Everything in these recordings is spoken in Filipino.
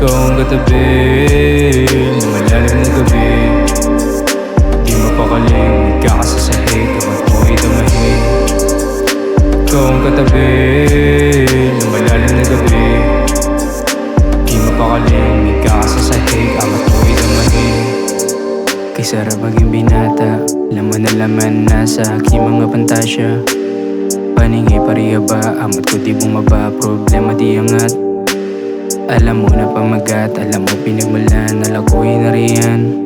Ikaw ang katabi ng malalim na gabi. Di mapakaling nagkakasasahig kapag mo'y damahig. Ikaw ang katabi ng malalim na gabi. Di mapakaling nagkakasasahig kapag mo'y damahig. Kay sarap maging binata, laman na laman nasa aking mga pantasya. Paningi pariya ba, amat ko di bumaba, problema di angat. Alam mo na pamagat, alam mo pinagmulan, nalagoy na riyan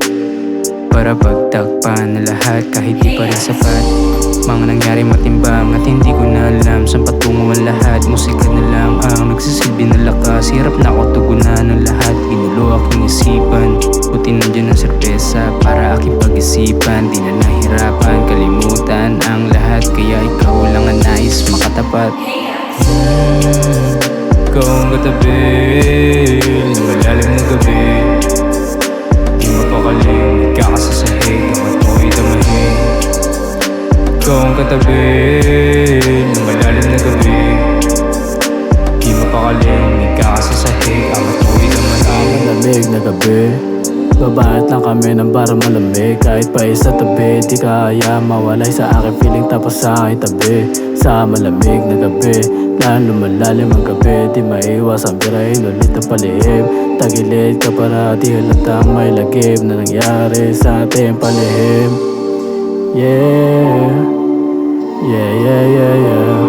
para pagtakpan na lahat kahit di pa rin sapat. Mga nangyari matimbang at hindi ko na alam saan patungo ang lahat. Musika na lang ang nagsisilbi na lakas. Hirap na ako tugunan ng lahat, ginulo aking isipan. Buti nandiyan ang serbesa para aking pag-isipan. Di na nahirapan, kalimutan ang lahat, kaya ikaw lang ang nais makatapat. Ikaw ang katabi ng malalim na gabi. Di mapakaling nagkakasasahig kapag mo'y damahig. Ikaw ang katabi ng malalim na gabi. Di mapakaling nagkakasasahig kapag mo'y damahig. Malamig na gabi, babaat lang kami ng bara malamig. Kahit pa isa tabi, di kaya mawalay sa aking feeling tapos sa aking tabi. Sa malamig na gabi, lalo lumalalim ang gabi. Di maiwas ang birahin ulit ang palihim. Tagilid ka para di halatang may lagim na nangyari sa ating palihim. Yeah, yeah, yeah, yeah, yeah.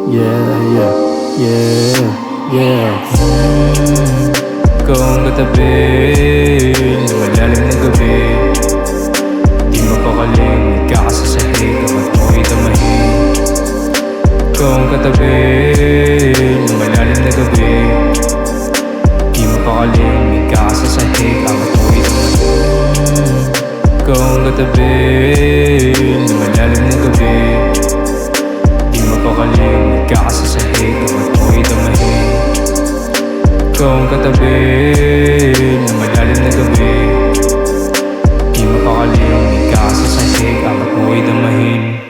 Yeah, yeah, yeah, yeah. Ikaw ang katabi ng malalim na gabi. Di mapakaling nagkakasasahig kapag mo'y damahig. Ikaw ang katabi ng malalim na gabi. Di mapakaling nagkakasasahig kapag mo'y damahig. Ikaw ang katabi ng malalim na gabi. Di mapakaling nagkakasasahig kapag mo'y damahig. Ikaw ang katabi ng malalim na gabi. Di mapakaling nagkakasasahig kapag mo'y damahig.